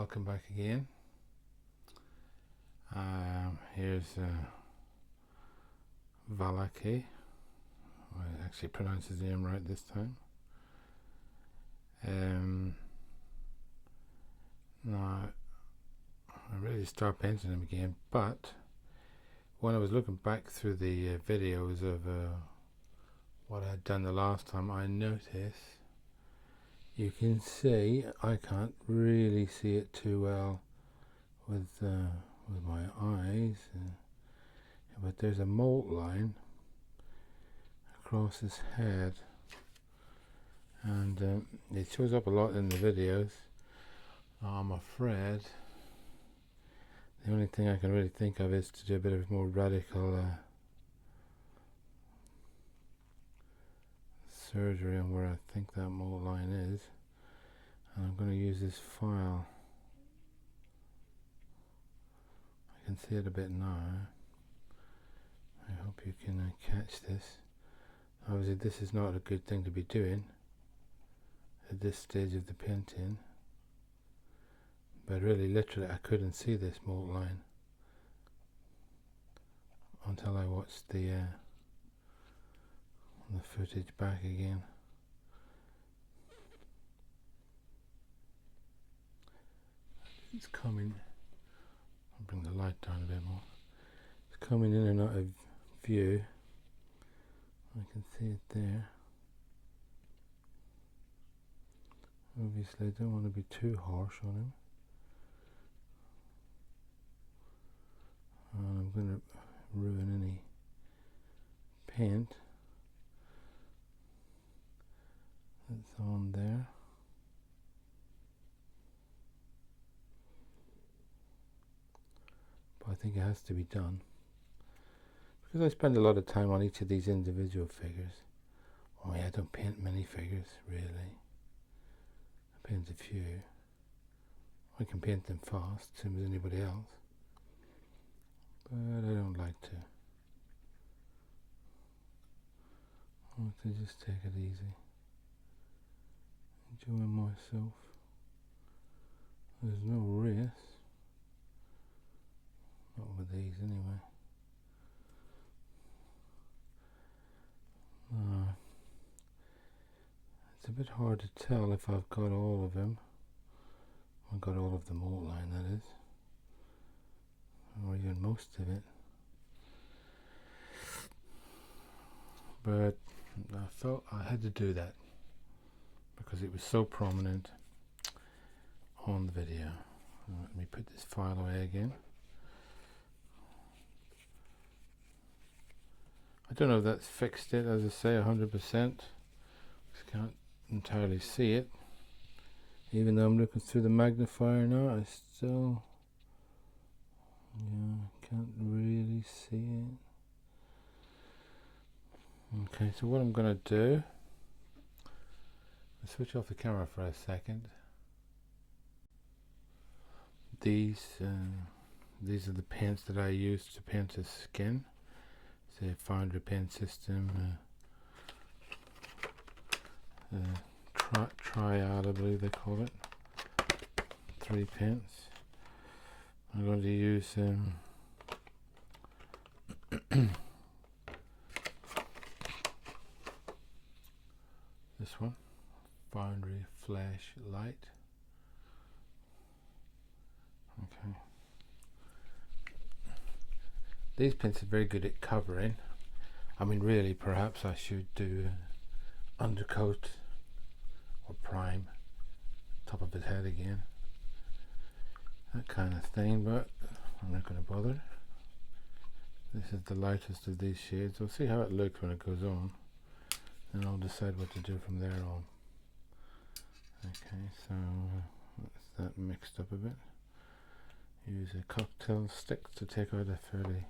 welcome back again. Here's Valaki. I actually pronounced his name right this time. Now I really start painting him again, but when I was looking back through the videos of what I had done the last time, I noticed, you can see, I can't really see it too well with my eyes, but there's a mold line across his head, and it shows up a lot in the videos. I'm afraid the only thing I can really think of is to do a bit of more radical surgery on where I think that mold line is, and I'm going to use this file. I can see it a bit now. I hope you can catch this. Obviously this is not a good thing to be doing at this stage of the painting, but really literally I couldn't see this mold line until I watched the footage back again. It's coming, I'll bring the light down a bit more. It's coming in and out of view. I can see it there. Obviously I don't want to be too harsh on him, and I'm going to ruin any paint that's on there. But I think it has to be done because I spend a lot of time on each of these individual figures. Oh yeah, I don't paint many figures really. I paint a few. I can paint them fast, same as anybody else, but I don't like to. I want to just take it easy, enjoy myself. There's no race, not with these anyway. It's a bit hard to tell if I've got all of them. I've got all of the mold line, that is, or even most of it. But I felt I had to do that because it was so prominent on the video. Let me put this file away again. I don't know if that's fixed it, as I say, 100%. Just can't entirely see it. Even though I'm looking through the magnifier now, I still can't really see it. Okay, so what I'm going to do, I'll switch off the camera for a second. These are the paints that I use to paint his skin. It's a foundry paint system, triad I believe they call it. 3 paints. I'm going to use this one, Foundry Flash Light. Okay. These paints are very good at covering. I mean, really, perhaps I should do undercoat or prime top of his head again, that kind of thing, but I'm not going to bother. This is the lightest of these shades. We'll see how it looks when it goes on, and I'll decide what to do from there on. Okay, so that's that mixed up a bit. Use a cocktail stick to take out a fairly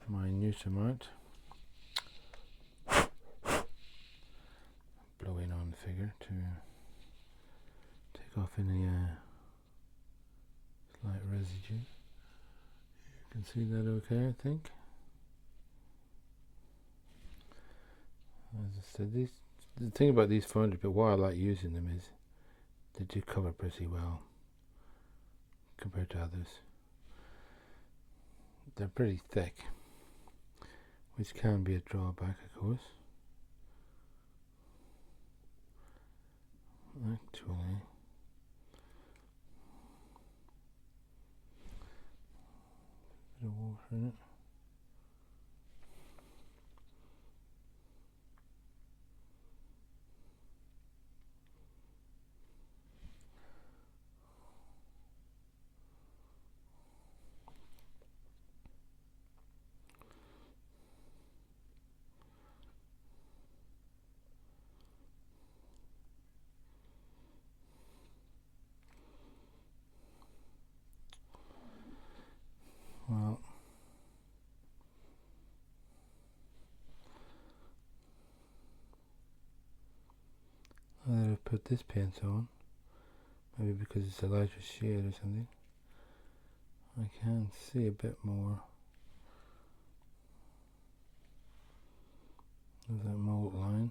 minute amount. Blow in on the figure to take off any slight residue. You can see that okay, I think. As I said, the thing about these foundry, but why I like using them is they do cover pretty well. compared to others. They're pretty thick, which can be a drawback, of course. Actually, a bit of water in it. Well, now that I've put this paint on, maybe because it's a lighter shade or something, I can see a bit more of that mold line.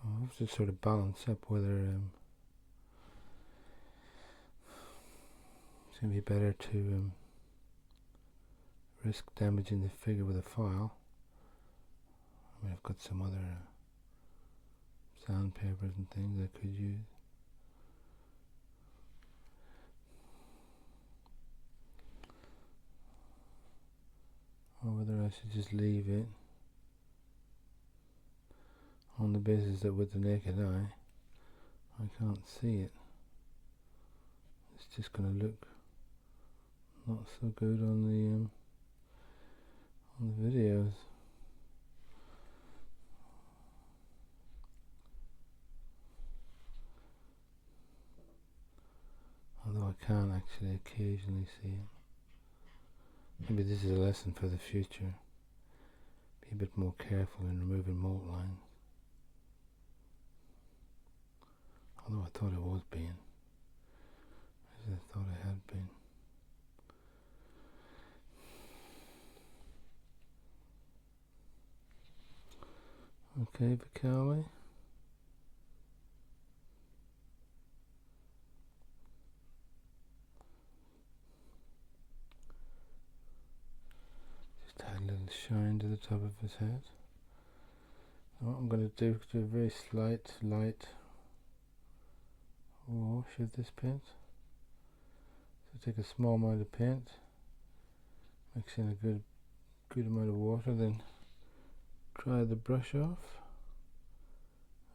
I'll have to sort of balance up whether it's going to be better to risk damaging the figure with a file. I mean, I've got some other sandpapers and things I could use. Or whether I should just leave it on the basis that with the naked eye I can't see it. It's just going to look not so good on the videos. Although I can actually occasionally see it. Maybe this is a lesson for the future. Be a bit more careful in removing mold lines. Although I thought it was being. As I thought it had been. Okay, Valaki. Just add a little shine to the top of his head. What I'm going to do is do a very slight, light wash of this paint. So take a small amount of paint, mix in a good amount of water, then dry the brush off.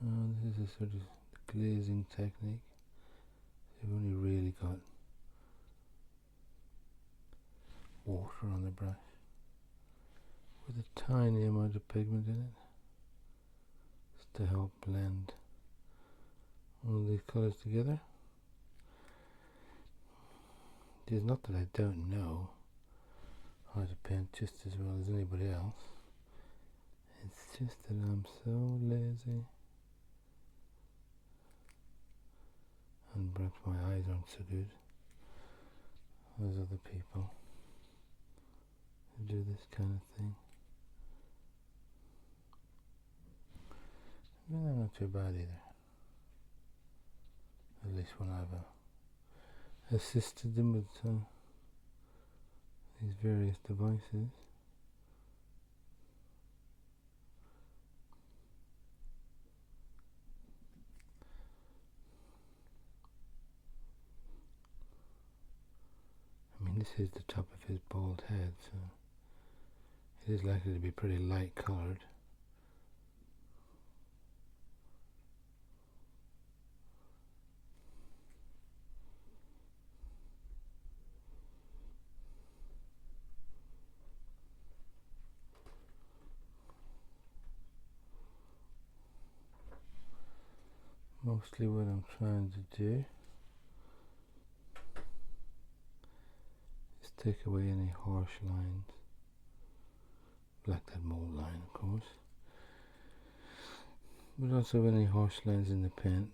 And this is a sort of glazing technique. You've only really got water on the brush with a tiny amount of pigment in it, just to help blend all these colours together. It is not that I don't know how to paint just as well as anybody else. It's just that I'm so lazy, and perhaps my eyes aren't so good as other people who do this kind of thing. But they're not too bad either. At least when I've assisted them with these various devices. I mean, this is the top of his bald head, so it is likely to be pretty light coloured. Mostly what I'm trying to do is take away any harsh lines, like that mold line of course, but also any harsh lines in the paint.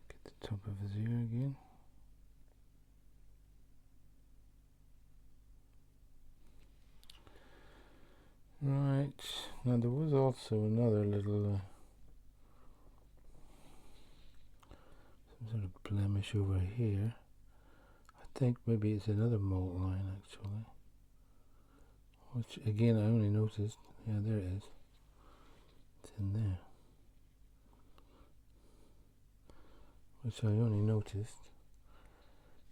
Get the top of his ear again. Right, now there was also another little some sort of blemish over here. I think maybe it's another malt line actually, which again I only noticed. Yeah, there it is. It's in there, which I only noticed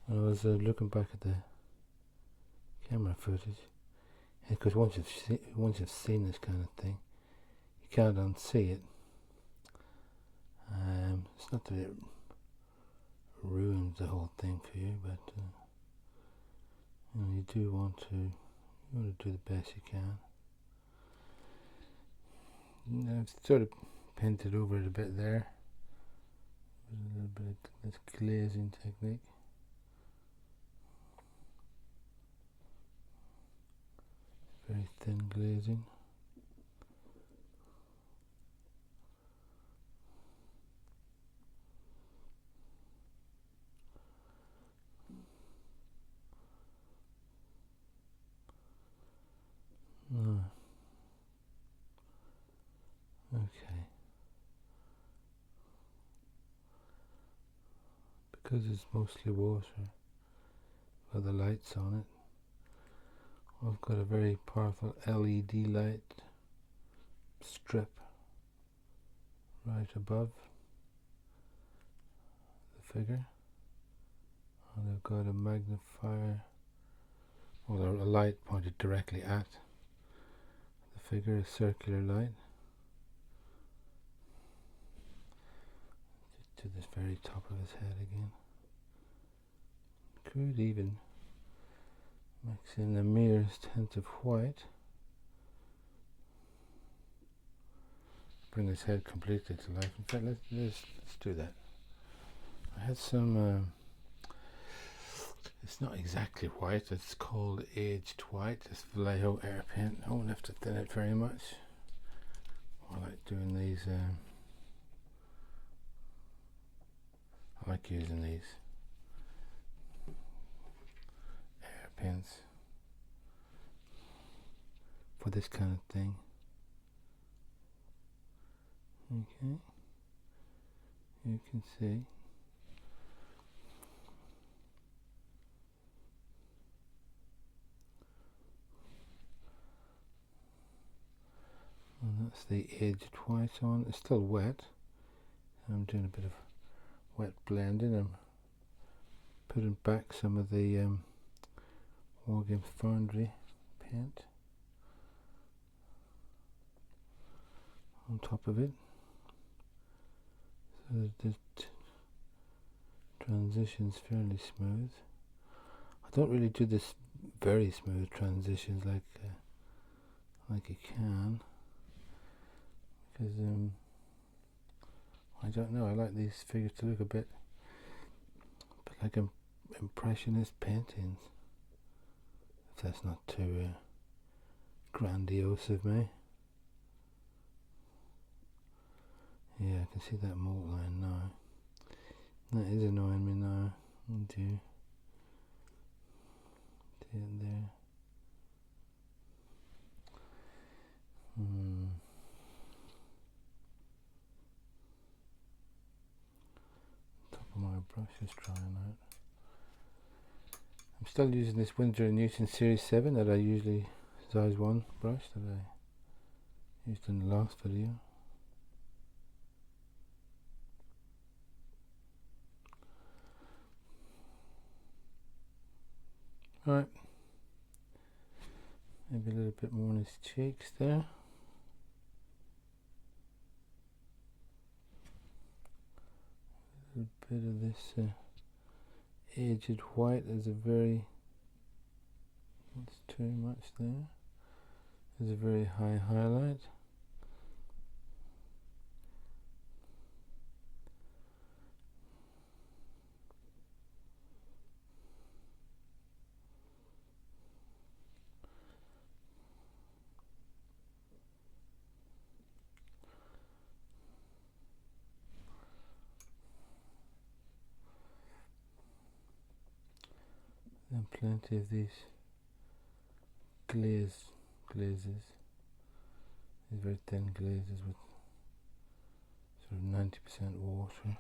when I was looking back at the camera footage. Because once you've seen this kind of thing, you can't unsee it. It's not that it ruins the whole thing for you, but you do want to do the best you can. And I've sort of painted over it a bit there with a little bit of this glazing technique. Very thin glazing. Okay. Because it's mostly water, with the lights on it, I've got a very powerful LED light strip right above the figure, and I've got a magnifier, well, a light pointed directly at the figure, a circular light, just to this very top of his head again. Could even mix in the merest hint of white, bring his head completely to life. In fact, let's do that. I had some it's not exactly white, it's called aged white. It's Vallejo air paint. I won't have to thin it very much. I like doing these, I like using these air paints for this kind of thing. Okay, you can see. And that's the aged white on. It's still wet. I'm doing a bit of wet blending. I'm putting back some of the Wargaming Foundry paint on top of it, so that the transition's fairly smooth. I don't really do this very smooth transitions like you can, because I don't know, I like these figures to look a bit like impressionist paintings, if that's not too grandiose of me. Yeah, I can see that malt line now. That is annoying me now. Oh dear. See it there. Top of my brush is drying out. I'm still using this Winsor & Newton Series 7 that I usually, size 1 brush that I used in the last video. Right, maybe a little bit more on his cheeks there. A little bit of this aged white is a very, that's too much there. There's a very high highlight. And plenty of these glazes. These very thin glazes with sort of 90% water.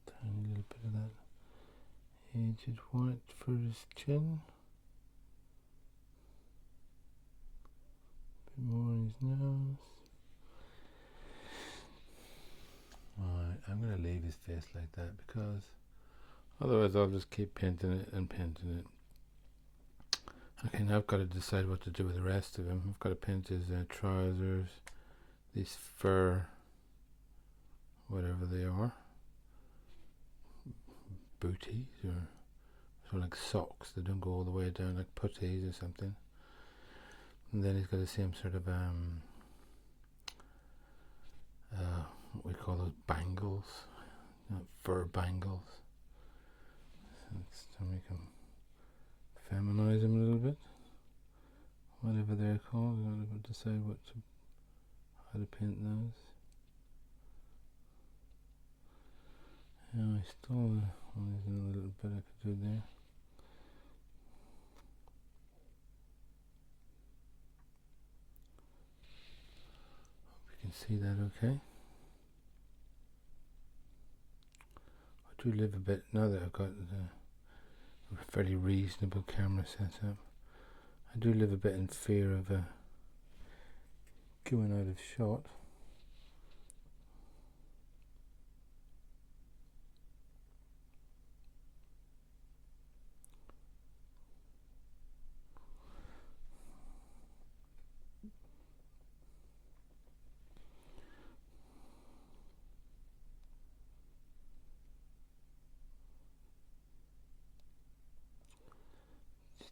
Tiny little bit of that aged white for his chin. A bit more on his nose. Alright, I'm going to leave his face like that because otherwise I'll just keep painting it and painting it. Okay, now I've got to decide what to do with the rest of him. I've got to paint his trousers, these fur, whatever they are, booties or sort of like socks. They don't go all the way down, like puttees or something. And then he's got the same sort of what we call those bangles, fur bangles. So to make him feminize him a little bit, whatever they're called. I don't decide how to paint those. Yeah, I still there's a little bit I could do there. Hope you can see that okay. I do live a bit, now that I've got a fairly reasonable camera set up, I do live a bit in fear of going out of shot.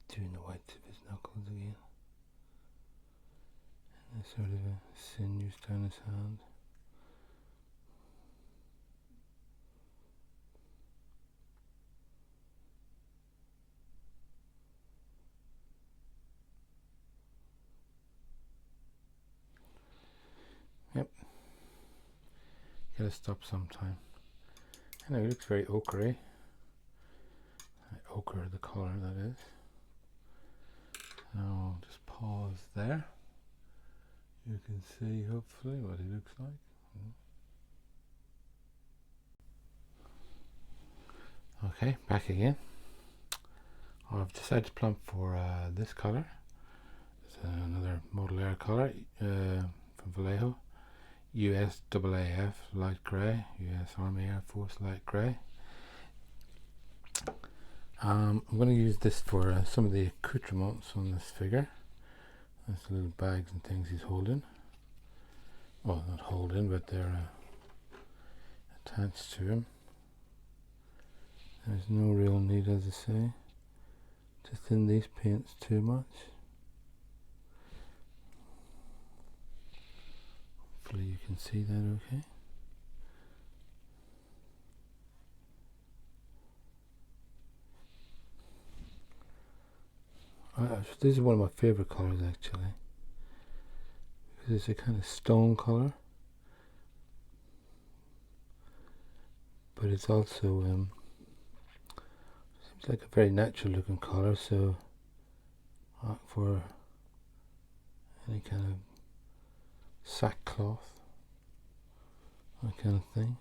Doing the whites of his knuckles again. And there's sort of a sinews down his hand. Yep. Gotta stop sometime. Anyway, it looks very ochre-y. Ochre, the colour, that is. I'll just pause there. You can see hopefully what he looks like. Okay, back again. I've decided to plump for this colour. It's another Model Air colour from Vallejo. USAAF light grey, US Army Air Force light grey. I'm going to use this for some of the accoutrements on this figure. There's the little bags and things he's holding. Well, not holding, but they're attached to him. There's no real need, as I say, to thin these paints too much. Hopefully you can see that okay. This is one of my favourite colours actually, because it's a kind of stone colour, but it's also seems like a very natural looking colour, so for any kind of sackcloth, that kind of thing.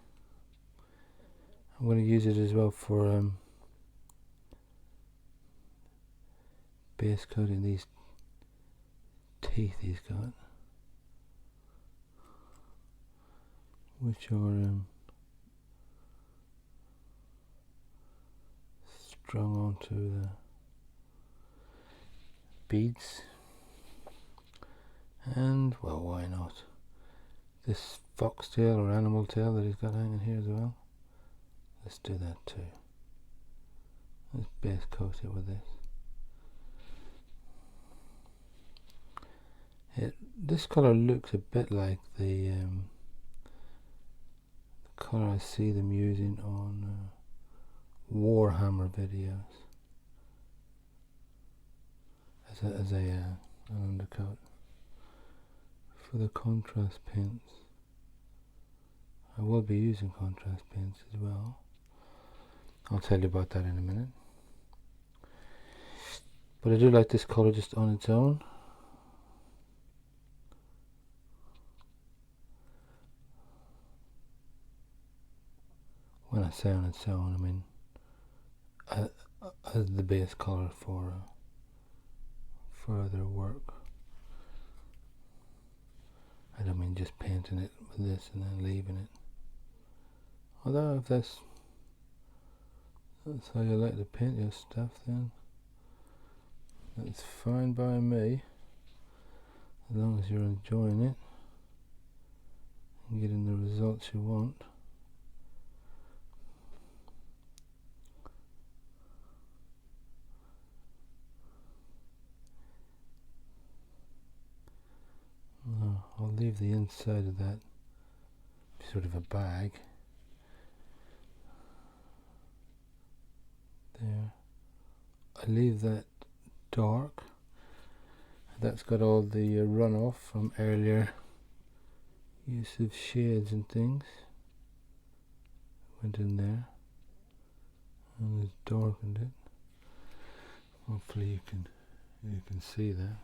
I'm going to use it as well for base coating these teeth he's got, which are strung onto the beads. And well, why not this foxtail or animal tail that he's got hanging here as well. Let's do that too. Let's base coat it with this. This colour looks a bit like the colour I see them using on Warhammer videos as an undercoat for the contrast paints. I will be using contrast paints as well, I'll tell you about that in a minute. But I do like this colour just on its own. When I say on its own, I mean as the base colour for further work. I don't mean just painting it with this and then leaving it. Although if that's how you like to paint your stuff, then that's fine by me, as long as you're enjoying it and getting the results you want. I'll leave the inside of that sort of a bag there. I leave that dark. That's got all the runoff from earlier use of shades and things. Went in there and it's darkened it. Hopefully you can see that.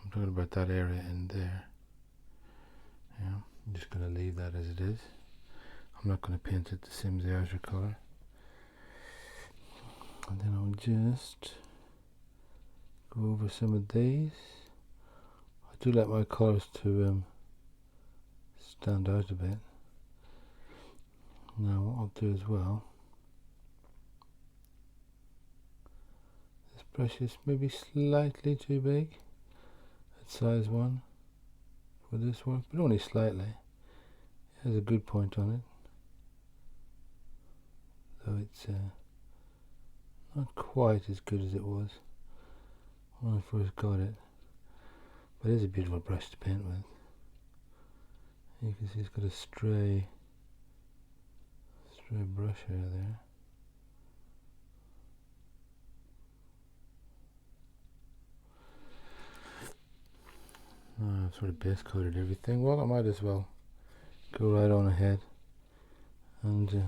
I'm talking about that area in there. Yeah, I'm just going to leave that as it is. I'm not going to paint it the same as the outer colour. And then I'll just go over some of these. I do like my colours to stand out a bit. Now what I'll do as well, this brush is maybe slightly too big at size 1 for this work, but only slightly. It has a good point on it, though it's not quite as good as it was when I first got it, but it is a beautiful brush to paint with. You can see it's got a stray brush hair there. I've sort of base coated everything. Well, I might as well go right on ahead and just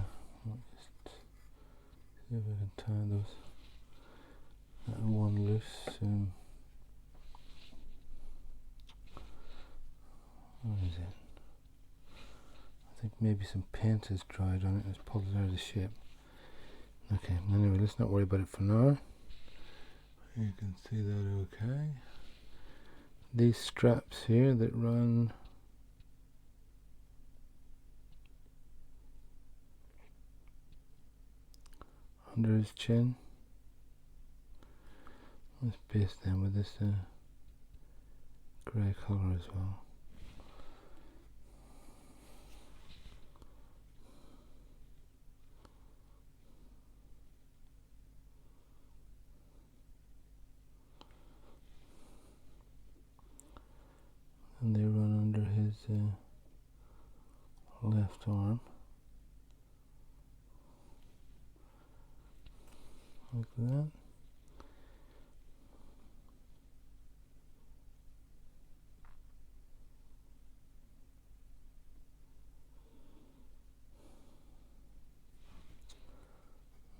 see if I can tie that one loose. What is it? I think maybe some paint has dried on it and it's pulled it out of shape. Okay, anyway, let's not worry about it for now. You can see that okay. These straps here that run under his chin, let's paste them with this grey colour as well. And they run under his left arm, like that.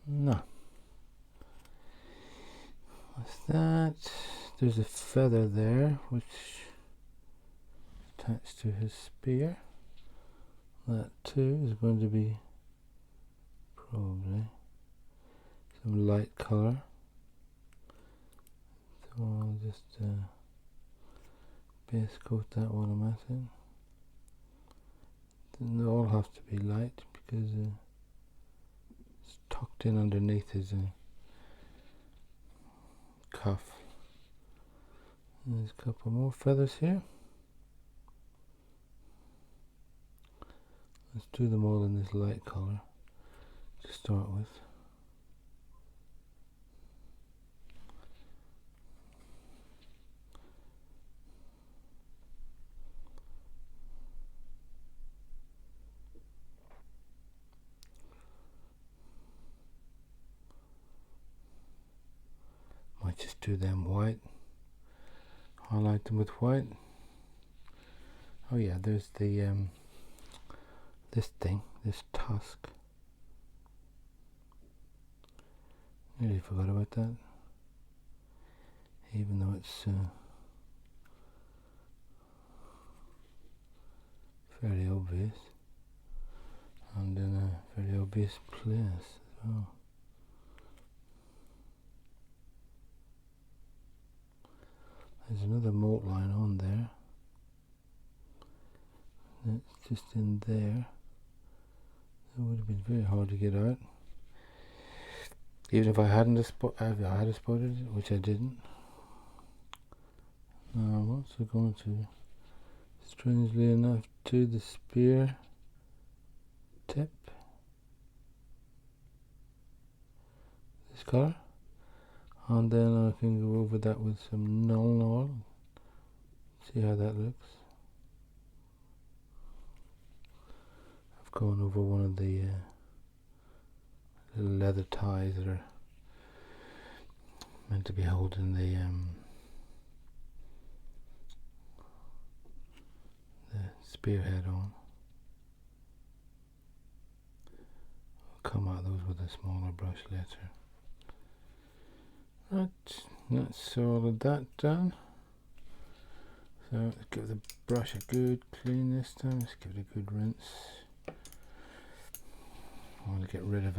No, that's that. There's a feather there which attached to his spear. That too is going to be probably some light colour. So I'll just base coat that while I'm at it. Doesn't all have to be light because it's tucked in underneath his cuff. There's a couple more feathers here. Let's do them all in this light colour to start with. Might just do them white. Highlight them with white. Oh yeah, there's the this tusk. Nearly forgot about that. Even though it's fairly obvious, and in a very obvious place as well. There's another moat line on there. It's just in there. It would have been very hard to get out, even if I hadn't spotted it, which I didn't. Now I'm also going to, strangely enough, to the spear tip, this colour, and then I can go over that with some null oil, see how that looks. I've gone over one of the little leather ties that are meant to be holding the spearhead on. I'll come at those with a smaller brush later. Right, that's all of that done. So let's give the brush a good clean this time. Let's give it a good rinse. I want to get rid of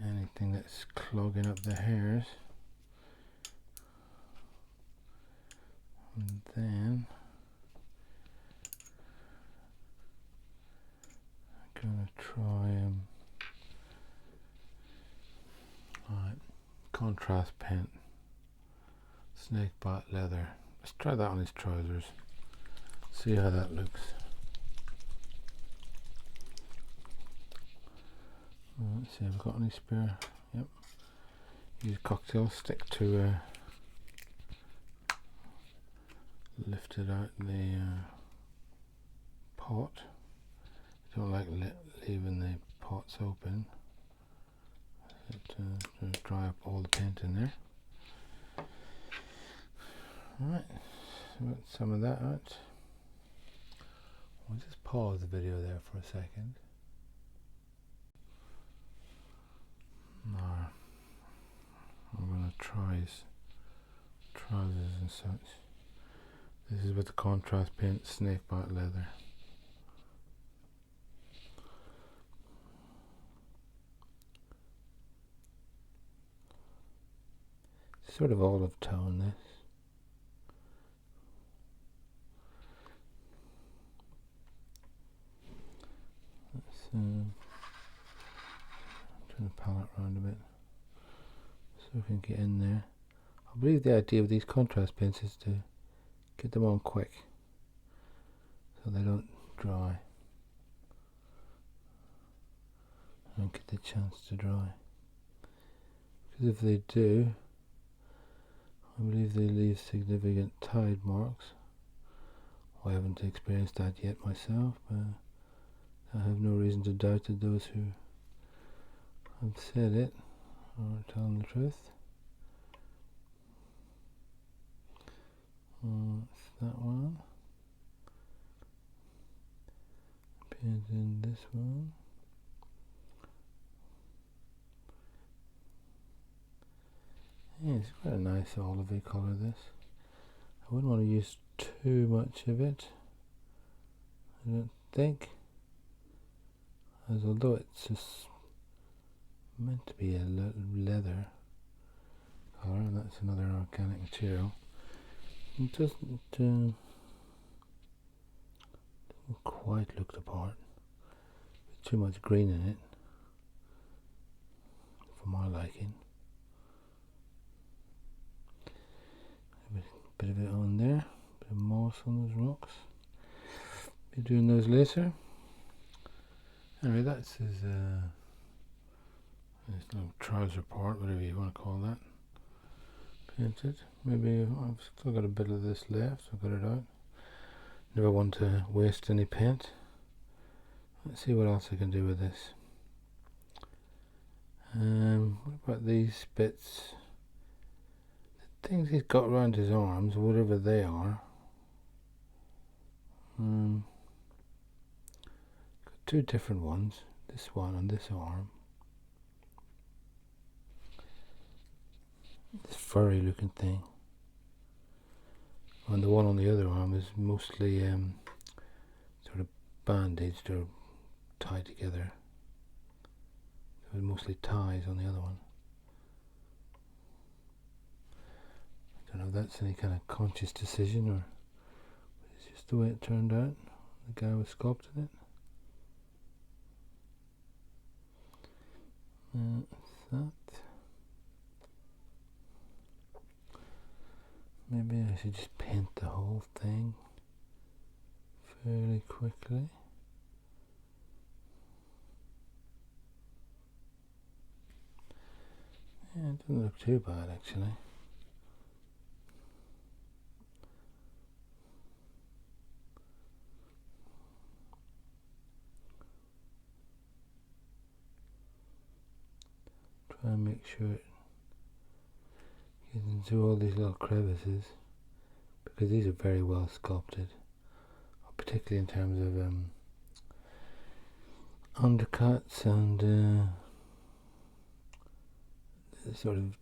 anything that's clogging up the hairs. And then I'm going to try right, contrast paint, snakebite leather. Let's try that on his trousers, see how that looks. Let's see, have I got any spare? Yep. Use cocktail stick to lift it out the pot. Don't like leaving the pots open. To dry up all the paint in there. Alright, so got some of that out. I'll just pause the video there for a second. Now I'm going to try his trousers and such. This is with the contrast paint snakebite leather. Sort of olive tone, this. Let's turn the palette around a bit so we can get in there. I believe the idea of these contrast paints is to get them on quick so they don't dry. Don't get the chance to dry. Because if they do, I believe they leave significant tide marks. I haven't experienced that yet myself, but I have no reason to doubt that those who have said it are telling the truth. That's that one. Paint in this one. Yeah, it's quite a nice olivey colour, this. I wouldn't want to use too much of it, I don't think, as although it's just meant to be a leather colour, and that's another organic material, it doesn't quite look the part. There's too much green in it for my liking. A bit of it on there, a bit of moss on those rocks. Be doing those later. Anyway, that's his little trouser part, whatever you want to call that, painted. Maybe I've still got a bit of this left, so I've got it out. Never want to waste any paint. Let's see what else I can do with this. What about these bits? The things he's got around his arms, whatever they are. Got two different ones. This one and this arm. furry looking thing. And the one on the other arm is mostly sort of bandaged or tied together. There was mostly ties on the other one. I don't know if that's any kind of conscious decision or it's just the way it turned out. The guy was sculpting it. That. Maybe I should just paint the whole thing fairly quickly. Yeah, it doesn't look too bad actually. Try and make sure it gets into all these little crevices, because these are very well sculpted, particularly in terms of undercuts and sort of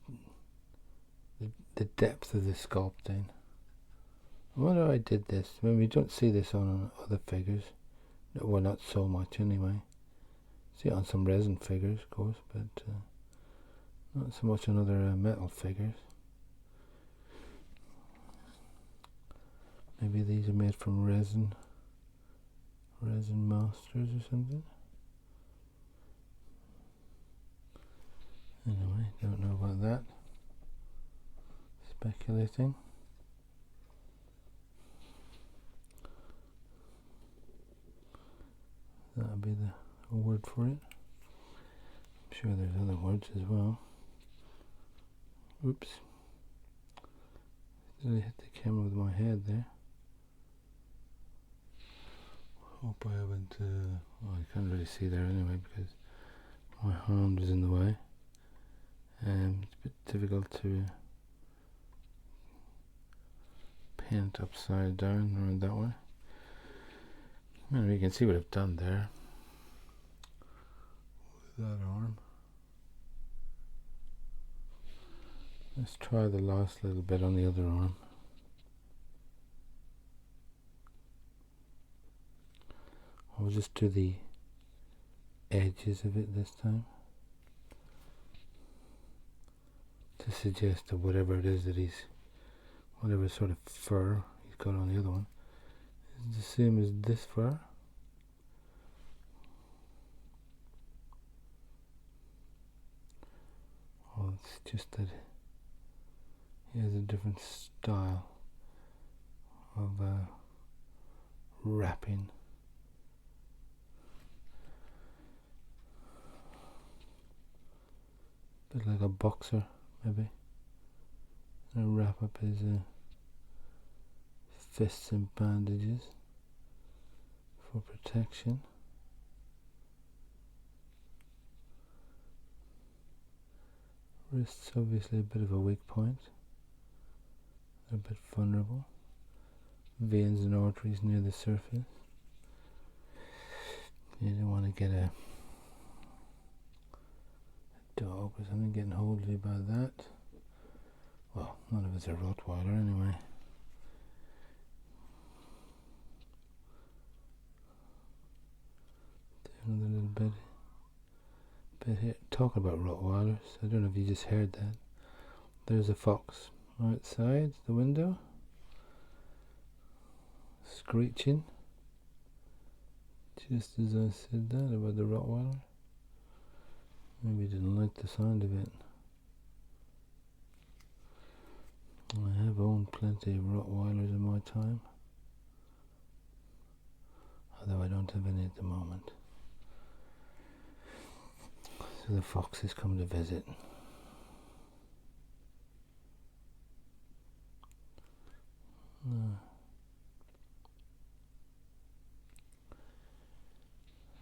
the depth of the sculpting. I wonder how I did this. I mean, we don't see this on other figures. Well, not so much anyway. See it on some resin figures, of course, but not so much on other metal figures. Maybe these are made from resin masters or something. Anyway, don't know about that. Speculating. That'll be the word for it. I'm sure there's other words as well. Oops. Did I hit the camera with my head there? Hope I haven't, well, I can't really see there anyway because my hand is in the way. It's a bit difficult to paint upside down around that way. Well, you can see what I've done there with that arm. Let's try the last little bit on the other arm. I'll just do the edges of it this time to suggest that whatever it is that whatever sort of fur he's got on the other one is the same as this fur. Well, it's just that he has a different style of wrapping. A bit like a boxer, maybe. And wrap up his fists in bandages for protection. Wrists obviously a bit of a weak point. They're a bit vulnerable. Veins and arteries near the surface. You don't want to get a dog or something getting hold of you by that. Well, none of it's a Rottweiler anyway. Do another little bit here. Talking about Rottweilers, I don't know if you just heard that. There's a fox outside the window, screeching, just as I said that about the Rottweiler. Maybe he didn't like the sound of it. I have owned plenty of Rottweilers in my time, although I don't have any at the moment. So the fox has come to visit.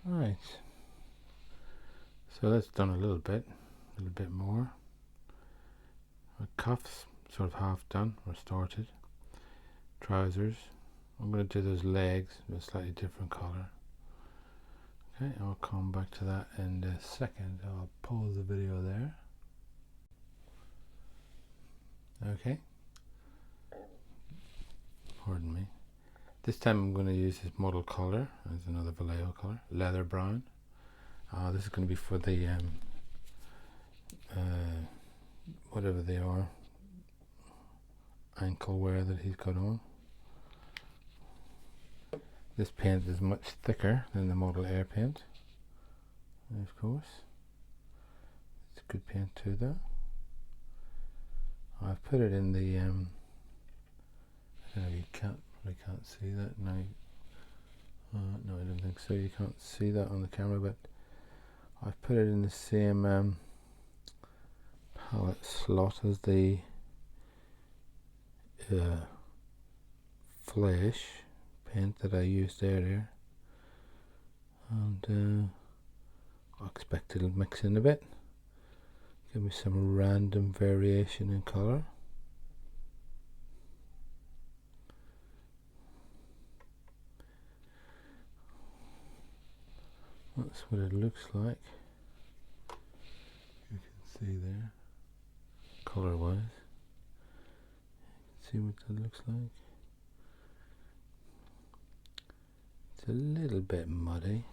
Right. So that's done a little bit more. Our cuffs sort of half done or started. Trousers. I'm going to do those legs with a slightly different colour. Okay, I'll come back to that in a second. I'll pause the video there. Okay. Pardon me. This time I'm going to use this model color as another Vallejo color, leather brown. This is going to be for the whatever they are, ankle wear that he's got on. This paint is much thicker than the Model Air paint, of course. It's a good paint too, though. I've put it in the I don't know, you really can't see that now. No, I don't think so. You can't see that on the camera, but I've put it in the same palette slot as the flesh paint that I used earlier, and I expect it'll mix in a bit, give me some random variation in colour. That's what it looks like. You can see there, colour wise. You can see what that looks like. It's a little bit muddy.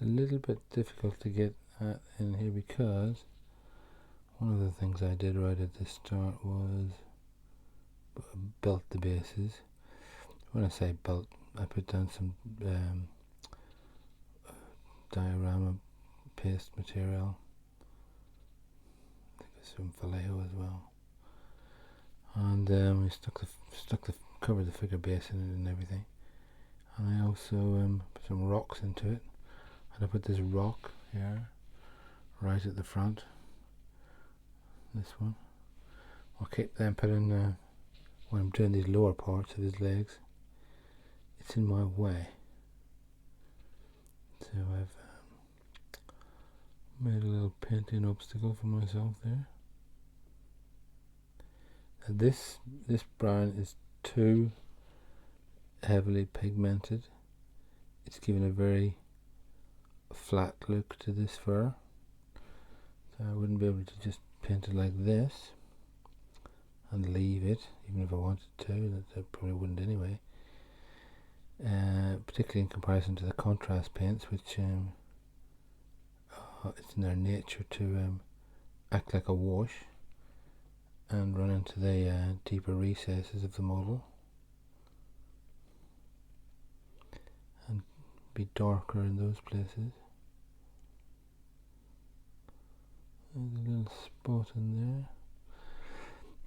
A little bit difficult to get at in here because one of the things I did right at the start was belt the bases. When I say belt, I put down some diorama paste material. I think it's from Vallejo as well, and we covered the figure base in it and everything. And I also put some rocks into it. And I put this rock here, right at the front. This one. I'll keep then putting when I'm doing these lower parts of his legs. It's in my way. So I've made a little painting obstacle for myself there. And this brown is too heavily pigmented. It's given a very flat look to this fur, so I wouldn't be able to just paint it like this and leave it, even if I wanted to. That I probably wouldn't anyway, particularly in comparison to the contrast paints, which it's in their nature to act like a wash and run into the deeper recesses of the model and be darker in those places. There's a little spot in there,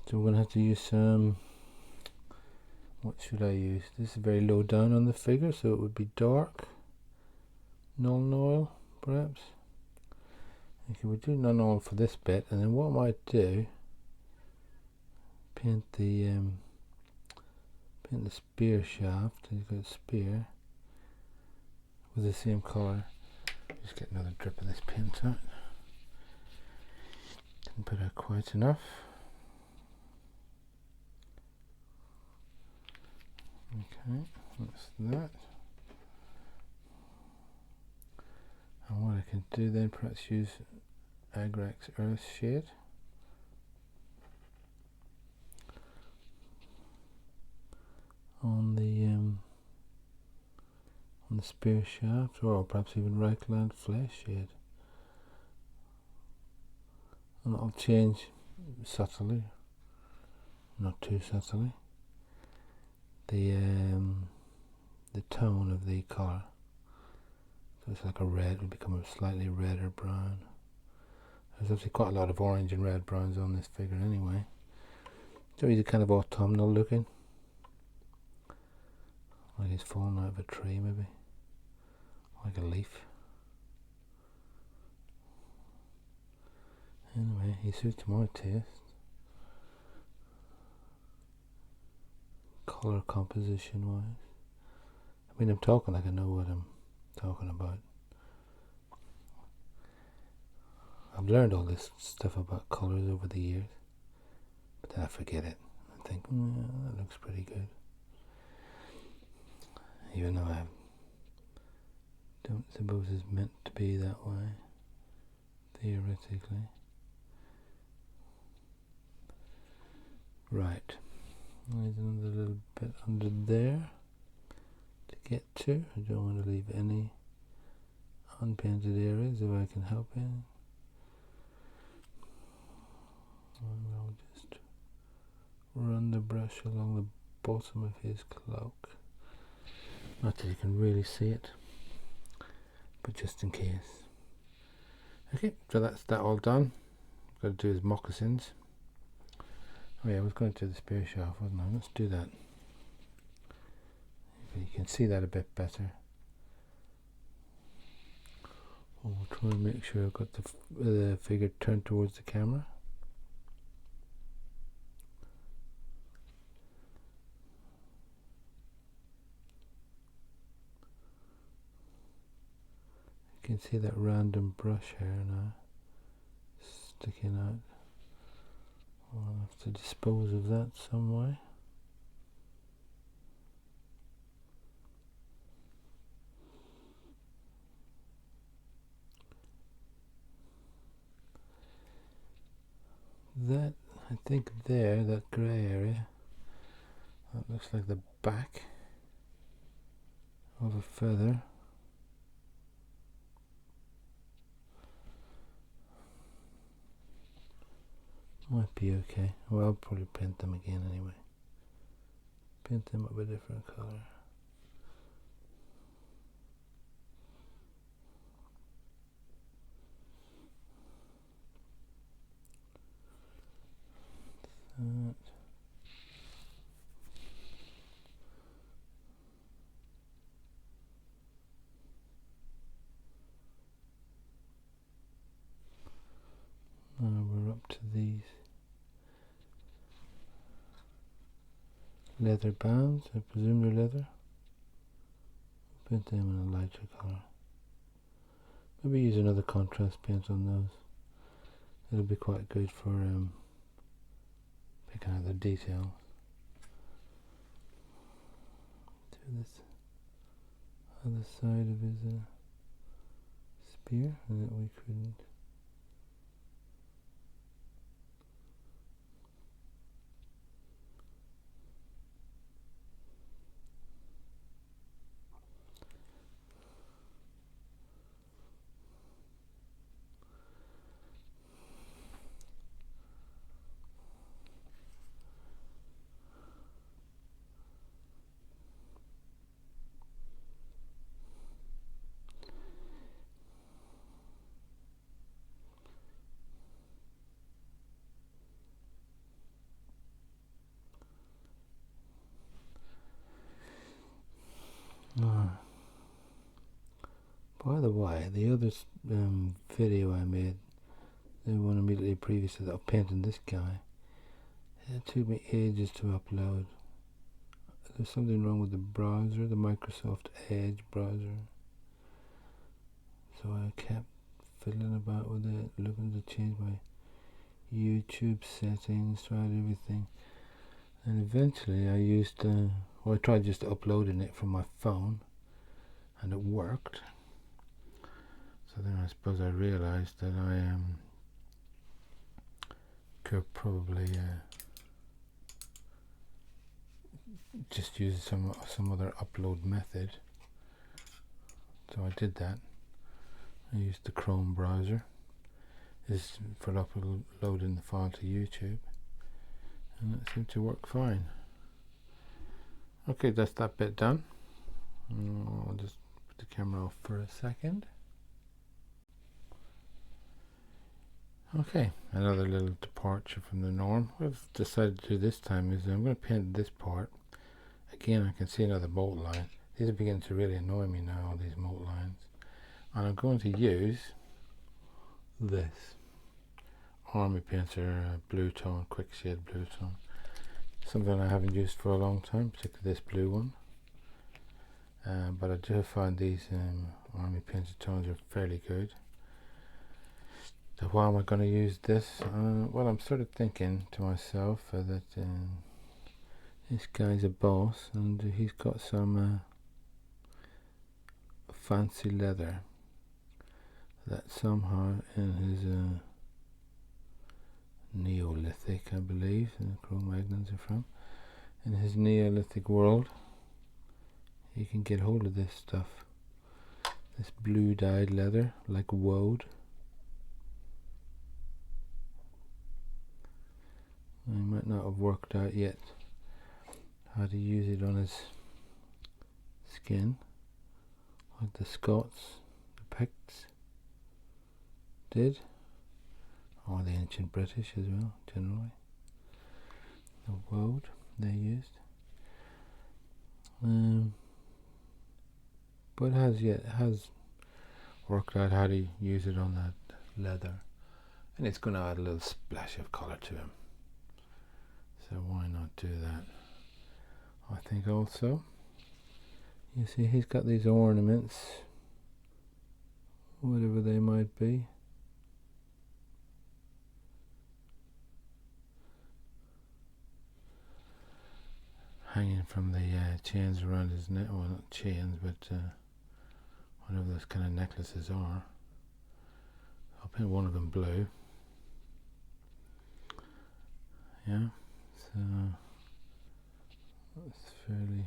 so we're going to have to use some, what should I use? This is very low down on the figure, so it would be dark Nuln Oil perhaps. Okay, we'll do Nuln Oil for this bit, and then what I might do, paint the spear shaft. You've got a spear with the same colour. Just get another drip of this paint out. Didn't put out quite enough. Okay, that's that. And what I can do then, perhaps use Agrax Earth shade. On the spear shaft, or perhaps even Reichland Flesh shade. And I'll change subtly, not too subtly, the tone of the colour. So it's like a red, it will become a slightly redder brown. There's obviously quite a lot of orange and red browns on this figure anyway. So he's a kind of autumnal looking. Like he's fallen out of a tree maybe. Like a leaf. Anyway, he suits my taste. Colour composition wise. I mean, I'm talking like I know what I'm talking about. I've learned all this stuff about colours over the years, but then I forget it. I think, that looks pretty good. Even though I don't suppose it's meant to be that way, theoretically. Right, there's another little bit under there to get to. I don't want to leave any unpainted areas if I can help it. And I'll just run the brush along the bottom of his cloak. Not that you can really see it, but just in case. Okay, so that's that all done. Got to do his moccasins. Oh yeah, I was going to do the spear shaft, wasn't I? Let's do that. You can see that a bit better. We'll try and make sure I've got the figure turned towards the camera. You can see that random brush hair now sticking out. I'll have to dispose of that some way. That, I think there, that grey area, that looks like the back of a feather. Might be okay. Well, I'll probably paint them again anyway. Paint them up a different colour. That. Now we're up to these leather bands. I presume they're leather. Paint them in a lighter colour. Maybe use another contrast paint on those. It'll be quite good for picking out the details. To this other side of his spear that we couldn't. By the way, the other video I made, the one immediately previous to that of painting this guy, it took me ages to upload. There's something wrong with the browser, the Microsoft Edge browser. So I kept fiddling about with it, looking to change my YouTube settings, tried everything. And eventually I used, I tried just uploading it from my phone, and it worked. So then I suppose I realised that I could probably just use some other upload method. So I did that. I used the Chrome browser. This is for uploading the file to YouTube, and it seemed to work fine. Okay, that's that bit done. I'll just put the camera off for a second. Okay, another little departure from the norm. What I've decided to do this time is I'm going to paint this part Again, I can see another mold line. These are beginning to really annoy me now, all these mold lines. And I'm going to use this Army Painter blue tone, quick shade blue tone. Something I haven't used for a long time, particularly this blue one. But I do find these Army Painter tones are fairly good. So why am I going to use this? Well, I'm sort of thinking to myself that this guy's a boss, and he's got some fancy leather that somehow in his Neolithic, I believe, the Cro Magnons are from, in his Neolithic world, you can get hold of this stuff, this blue dyed leather, like woad. He might not have worked out yet how to use it on his skin, like the Scots, the Picts did, or the ancient British as well, generally. The woad they used. But it has worked out how to use it on that leather, and it's going to add a little splash of colour to him. So why not do that? I think also, you see, he's got these ornaments, whatever they might be. Hanging from the chains around his neck, well, not chains, but whatever those kind of necklaces are. I'll paint one of them blue. Yeah, so it's fairly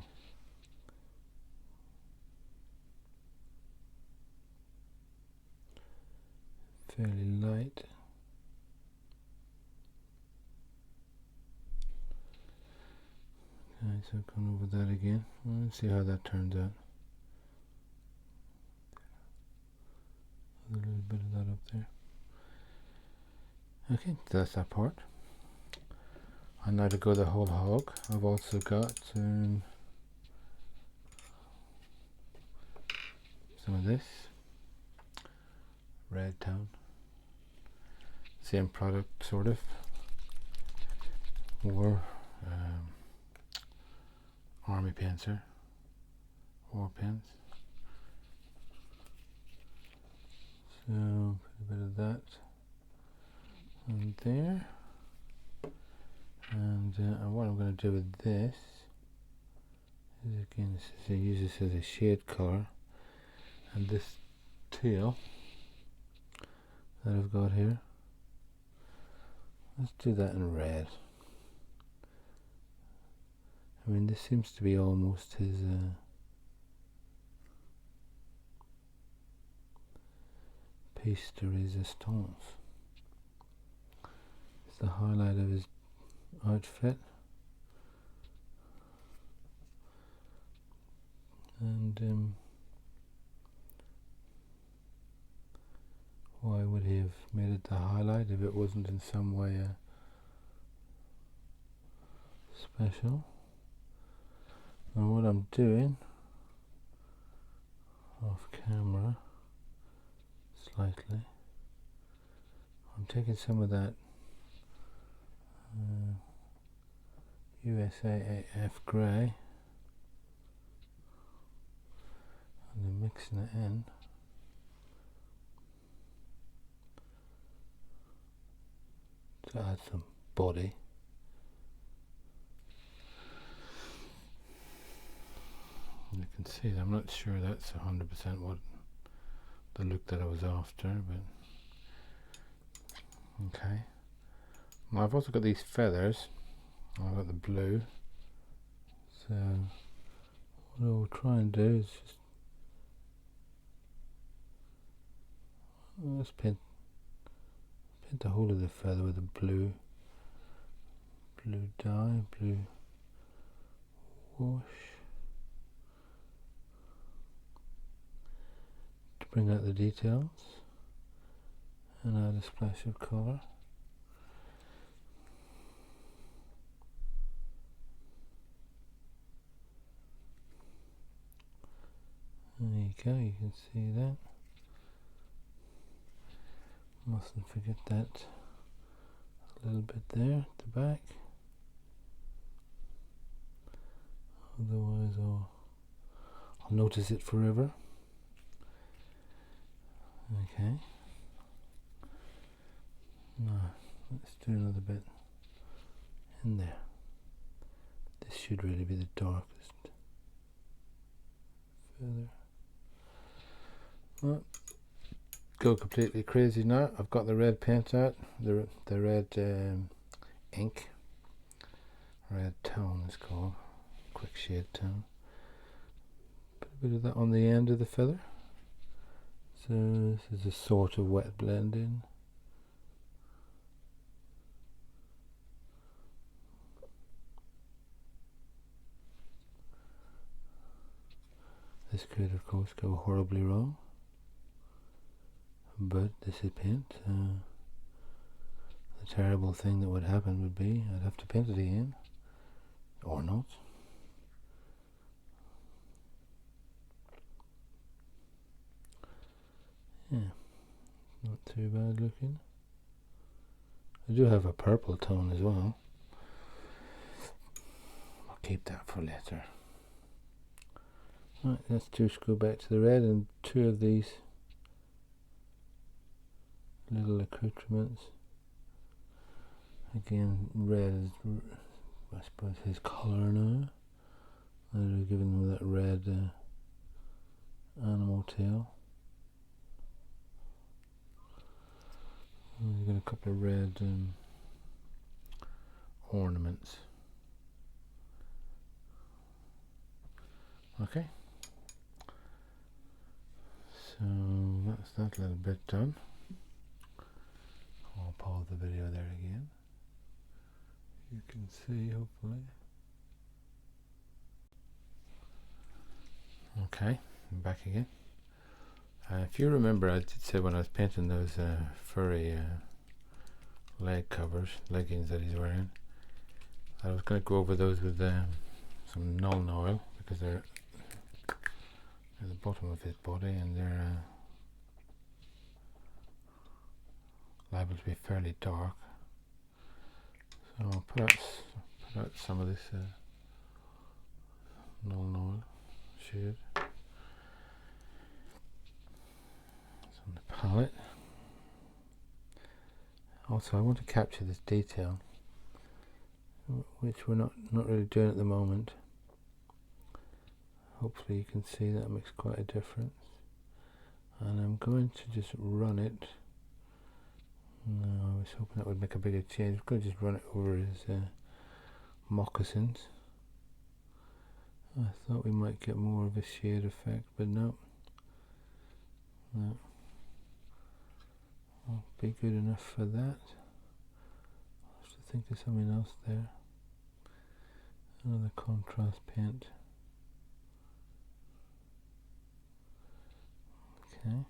light. Okay, so going over that again. Let's see how that turns out. A little bit of that up there. Okay, so that's that part. And now to go the whole hog, I've also got some of this red tone, same product sort of, or Army Painter war paints. So put a bit of that on there, and what I'm going to do with this is, again, I use this as a shade color, and this teal that I've got here, let's do that in red. I mean, this seems to be almost his piece de resistance. It's the highlight of his outfit, and why would he have made it the highlight if it wasn't in some way special? And what I'm doing off camera slightly, I'm taking some of that USAAF grey and then mixing it in to add some body. You can see that I'm not sure that's 100% what the look that I was after, but okay. Now I've also got these feathers. I've got the blue, so what I'll try and do is just paint the whole of the feather with a blue dye, blue wash, to bring out the details and add a splash of colour. There you go, you can see that. Mustn't forget that little bit there at the back. Otherwise I'll notice it forever. Okay. Now let's do another bit in there. This should really be the darkest feather. Well, go completely crazy now. I've got the red paint out, the red ink, red tone is called, quick shade tone. Put a bit of that on the end of the feather. So this is a sort of wet blend in. This could of course go horribly wrong, but this is paint. The terrible thing that would happen would be I'd have to paint it again, or not. Yeah, not too bad looking. I do have a purple tone as well. I'll keep that for later. Right, let's just go back to the red and two of these little accoutrements. Again, red is, I suppose, his colour now. I've given them that red animal tail. We've got a couple of red ornaments. Okay. So that's that little bit done. I'll pause the video there again. You can see, hopefully. Okay, I'm back again. If you remember, I did say when I was painting those furry leg covers, leggings that he's wearing, I was going to go over those with some Nuln oil, because they're at the bottom of his body and they're liable to be fairly dark. So I'll put out some of this Nuln oil shade. It's on the palette. Also, I want to capture this detail, which we're not really doing at the moment. Hopefully you can see that makes quite a difference. And I'm going to just run it. No, I was hoping that would make a bigger change. I'm going to just run it over his moccasins. I thought we might get more of a shade effect, but no. No. Won't be good enough for that. I'll have to think of something else there. Another contrast paint. Okay.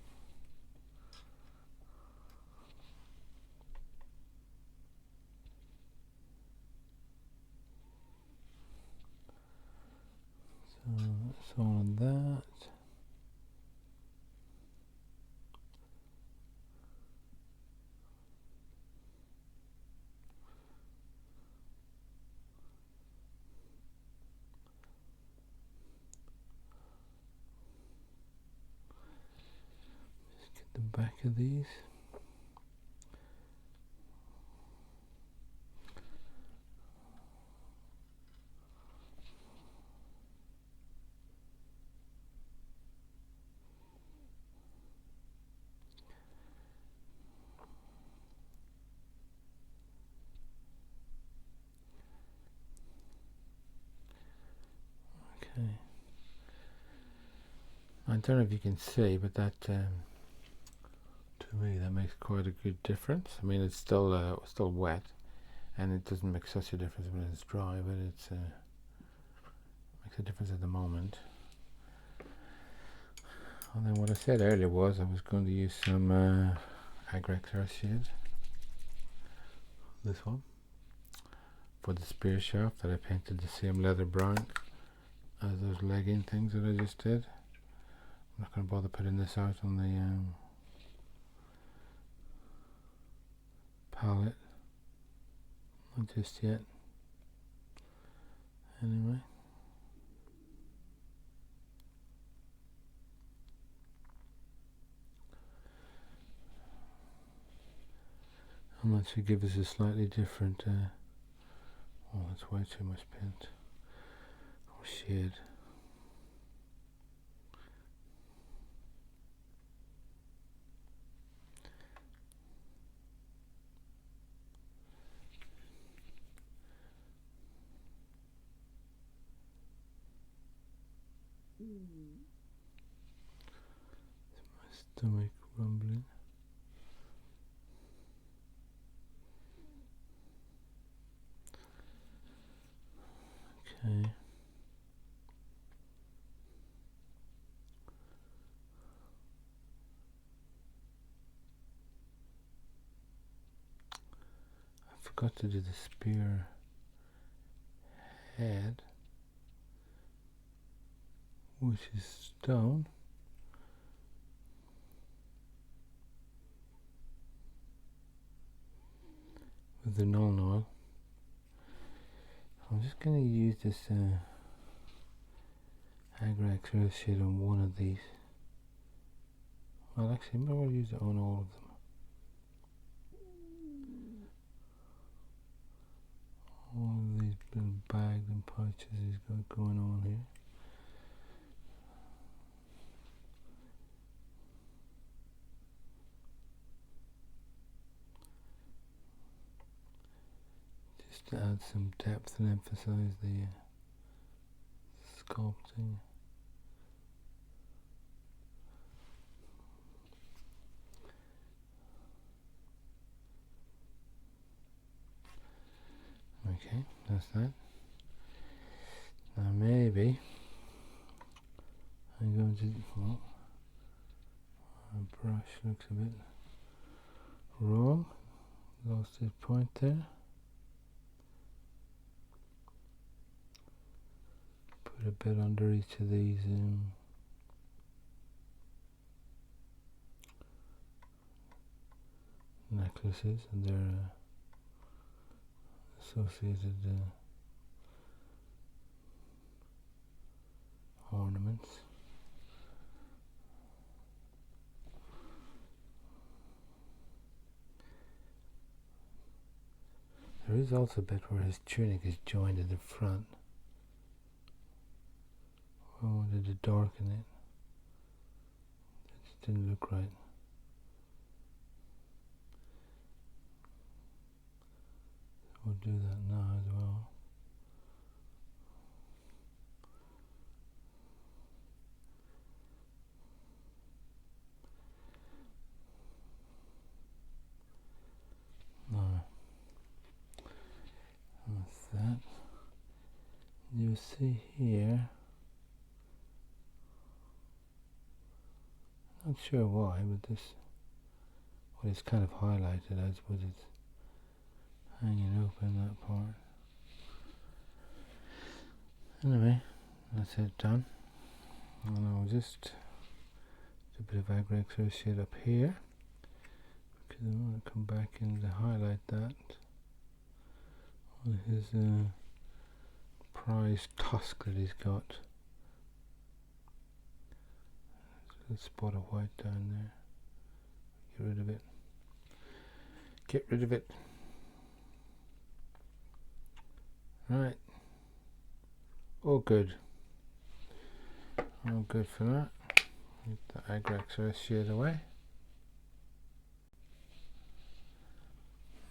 So that's all of that. Just get the back of these. Okay. I don't know if you can see, but that to me that makes quite a good difference. I mean, it's still wet, and it doesn't make such a difference when it's dry, but it's makes a difference at the moment. And then what I said earlier was I was going to use some Agrex Earth shade, this one, for the spear shaft that I painted the same leather brown as those legging things that I just did I'm not going to bother putting this out on the palette, not just yet. Anyway, and that should give us a slightly different oh, that's way too much paint or shade. It's my stomach rumbling. Okay. I forgot to do the spear head, which is stone. With the null oil. I'm just going to use this Agro shade on one of these. Well, actually, maybe I'll use it on all of them. All of these little bags and pouches he's got going on here. Just to add some depth and emphasize the sculpting. Okay, that's that. Now maybe I'm going to, well, my brush looks a bit wrong, lost its point there. Put a bit under each of these necklaces and their associated ornaments. There is also a bit where his tunic is joined at the front. I wanted to darken it. It just didn't look right. We'll do that now as well. Now, that's that. You see here, not sure why, but this, what it's kind of highlighted, I suppose it's hanging open, that part. Anyway, that's it done. And I'll just do a bit of agro shade up here, because I want to come back and highlight that on his prize tusk that he's got. There's a spot of white down there. Get rid of it. Get rid of it. Right. All good. All good for that. Get the agro shade away.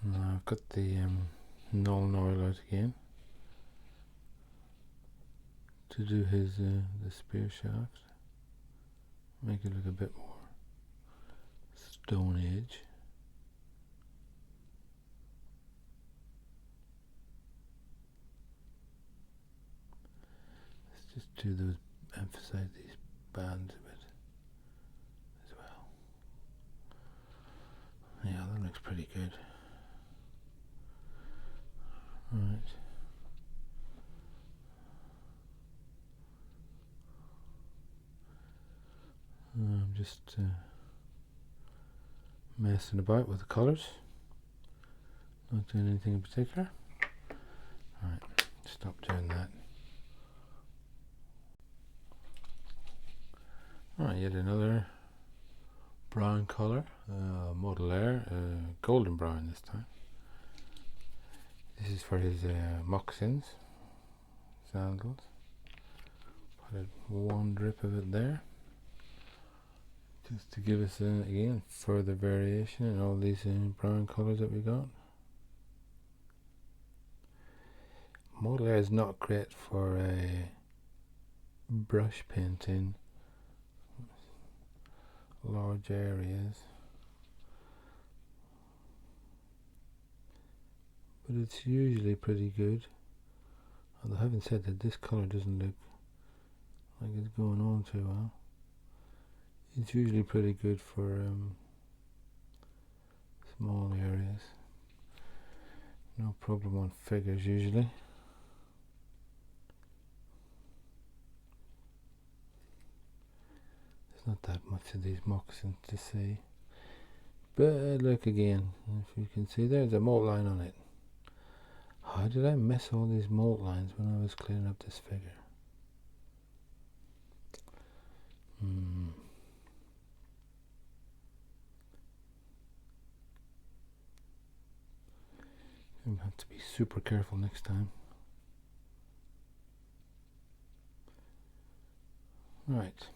Now I've got the null oil out again to do his the spear shaft. Make it look a bit more Stone Age. Let's just do those, emphasize these bands a bit as well. Yeah, that looks pretty good. Right. just messing about with the colours, not doing anything in particular. Alright, stop doing that. Alright, yet another brown colour, Model Air, golden brown this time. This is for his moccasins, sandals. Put one drip of it there, just to give us again further variation in all these brown colours that we got. Model Air is not great for brush painting large areas, but it's usually pretty good. Although having said that, this colour doesn't look like it's going on too well. It's usually pretty good for small areas. No problem on figures usually. There's not that much of these moccasins to see. But look again, if you can see there's a mold line on it. How did I miss all these mold lines when I was cleaning up this figure? I'm gonna have to be super careful next time. Right.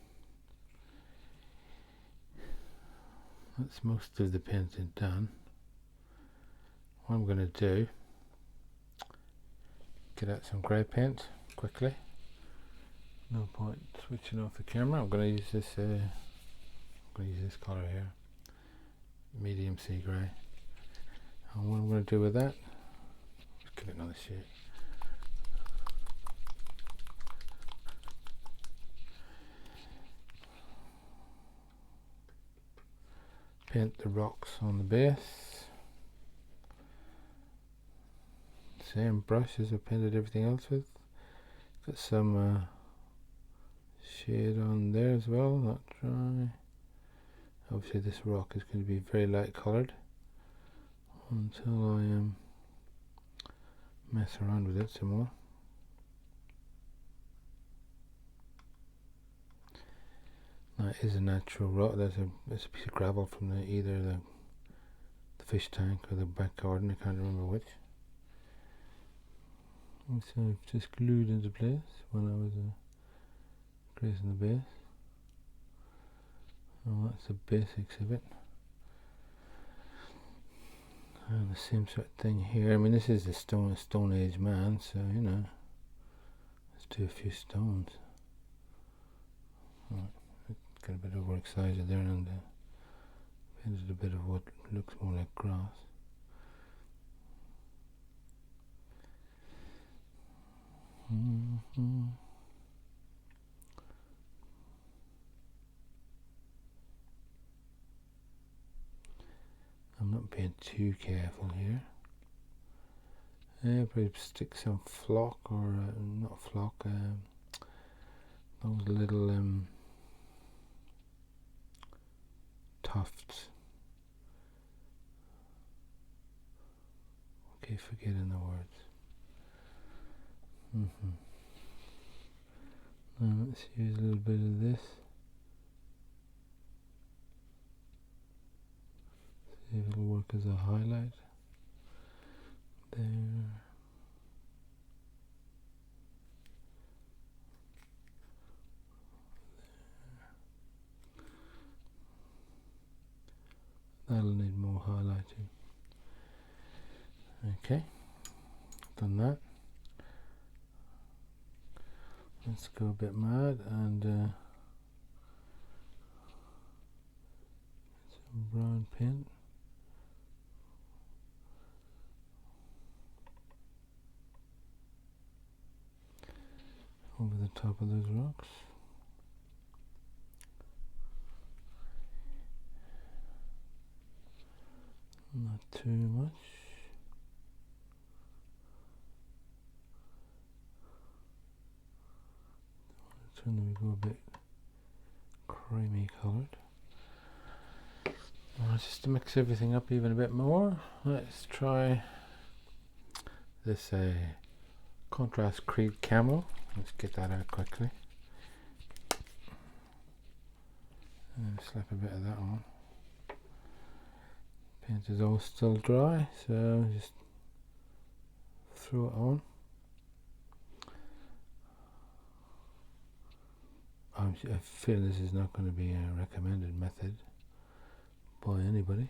That's most of the painting done. What I'm going to do, get out some grey paint quickly. No point switching off the camera. I'm going to use this. Colour here, medium sea grey. And what I'm going to do with that, just give it another shade. Paint the rocks on the base. Same brush as I painted everything else with. Got some shade on there as well, not dry. Obviously this rock is going to be very light coloured until I mess around with it some more. That is a natural rock. There's a piece of gravel from either the fish tank or the back garden, I can't remember which. And so I've just glued into place when I was creating the base. Well, that's the basics of it. And the same sort of thing here. I mean, this is the Stone Age man, so you know, let's do a few stones. Right. Got a bit overexcited there and painted a bit of what looks more like grass. I'm not being too careful here. Probably stick some flock or not flock, those little tufts. Okay, forgetting the words. Now let's use a little bit of this. See if it'll work as a highlight. There. That'll need more highlighting. Okay, done that. Let's go a bit mad and some brown paint. Over the top of those rocks. Not too much. Then we go a bit creamy coloured. Just to mix everything up even a bit more, let's try this contrast creed camo. Let's get that out quickly and slap a bit of that on. Paint is all still dry, so just throw it on. I feel this is not going to be a recommended method by anybody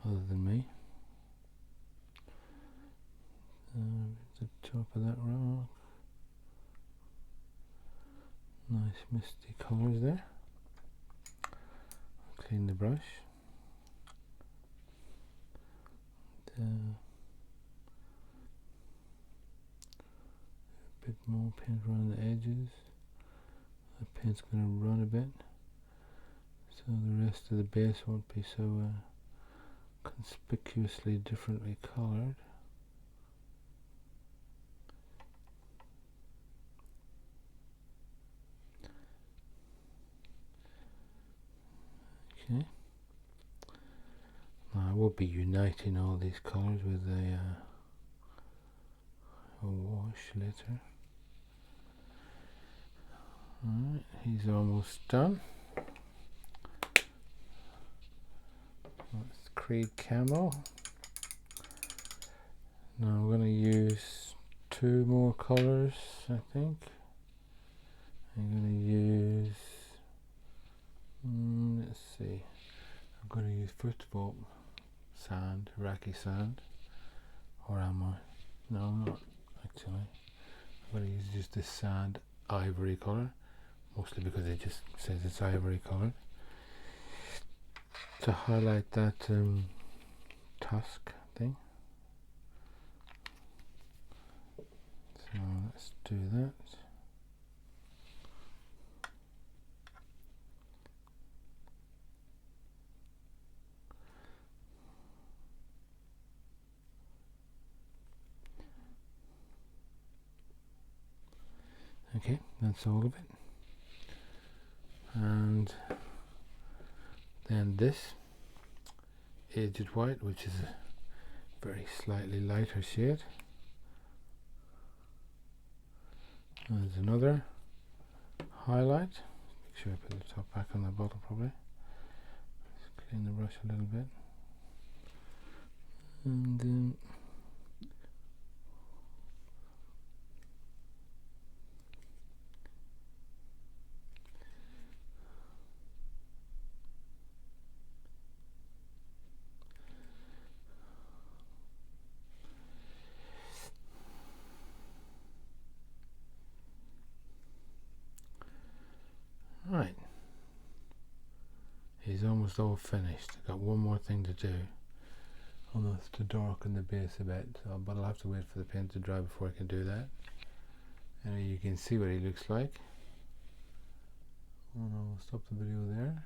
other than me. The top of that rock, nice misty colours there. Clean the brush. A bit more paint around the edges. The paint's going to run a bit, so the rest of the base won't be so conspicuously differently coloured. Okay. Now I will be uniting all these colours with a wash later. Alright, he's almost done. That's Creed Camo. Now I'm going to use 2 more colours, I think. I'm going to use, let's see, I'm going to use first of all sand, Valaki sand, or am I? No, I'm not actually. I'm going to use just this sand ivory colour, mostly because it just says it's ivory colour, to highlight that tusk thing. So let's do that. Okay, that's all of it. And then this aged white, which is a very slightly lighter shade. There's another highlight. Make sure I put the top back on the bottle properly. Just clean the brush a little bit. And then right, he's almost all finished. I've got one more thing to do, and that's to darken the base a bit, but I'll have to wait for the paint to dry before I can do that. And you can see what he looks like. And I'll stop the video there.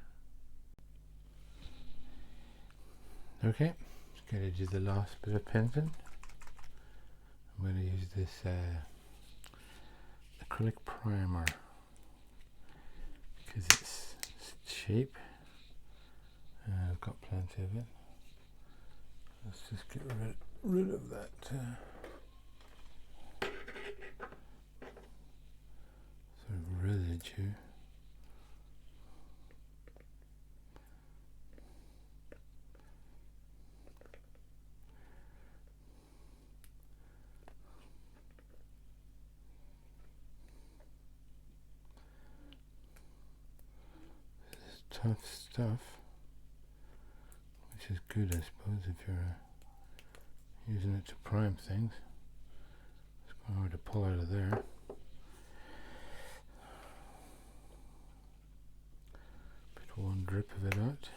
Okay, just going to do the last bit of painting. I'm going to use this acrylic primer because it's cheap and I've got plenty of it. Let's just get rid of that sort of residue. Tough stuff, which is good, I suppose, if you're using it to prime things. It's quite hard to pull out of there. Put one drip of it out.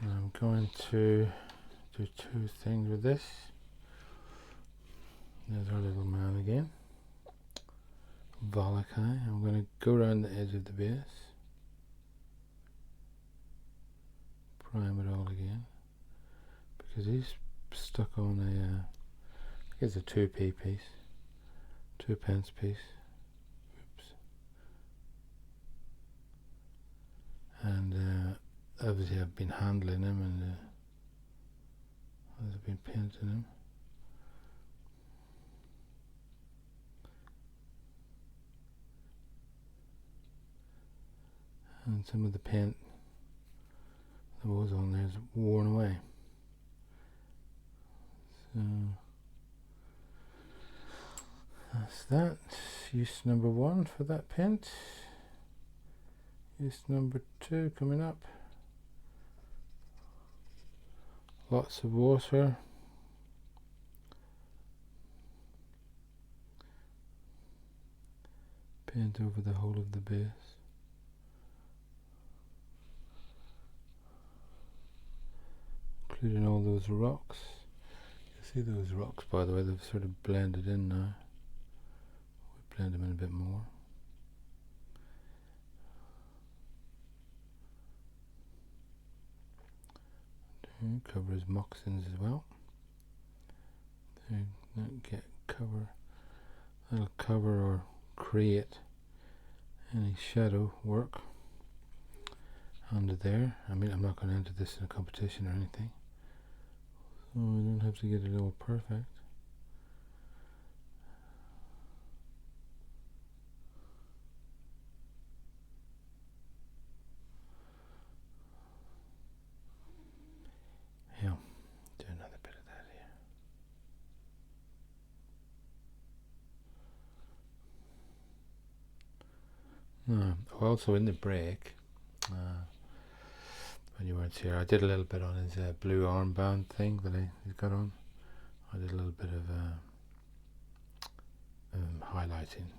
And I'm going to do 2 things with this. There's our little man again. Valaki. I'm going to go around the edge of the base, prime it all again, because he's stuck on a, I guess a 2p piece, 2p piece. Oops. and obviously I've been handling them, and I've been painting them. And some of the paint that was on there is worn away. So that's that. Use number 1 for that paint. Use number 2 coming up. Lots of water. Paint over the whole of the base. Including all those rocks. You see those rocks, by the way, they've sort of blended in now. We blend them in a bit more. Cover his moccasins as well. Don't get cover. That'll cover or create any shadow work under there. I mean, I'm not going to enter this in a competition or anything, so I don't have to get it all perfect. Yeah, do another bit of that here. Also in the break, when you weren't here, I did a little bit on his blue armband thing that he's got on. I did a little bit of highlighting.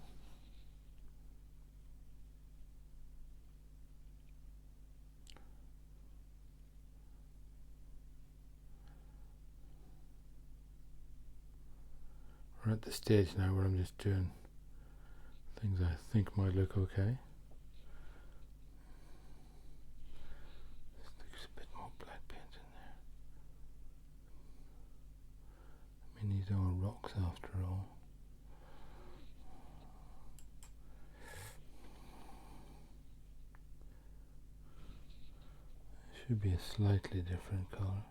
We're at the stage now where I'm just doing things I think might look okay. There's a bit more black paint in there. I mean, these are rocks after all. It should be a slightly different colour.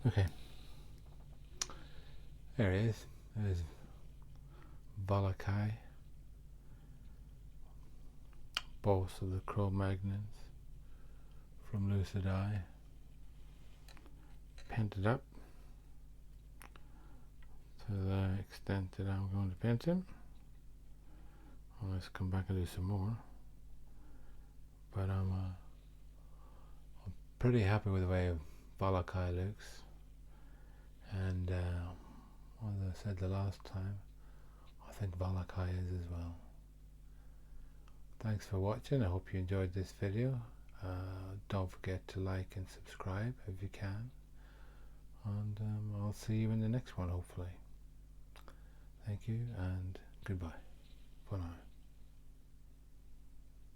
Okay, there he is. There's Valaki, boss of the Cro Magnons from Lucid Eye. Painted up to the extent that I'm going to paint him. Well, let's come back and do some more. But I'm pretty happy with the way Valaki looks, and as I said the last time, I think Valaki is as well. Thanks for watching. I hope you enjoyed this video. Don't forget to like and subscribe if you can, and I'll see you in the next one, hopefully. Thank you and goodbye.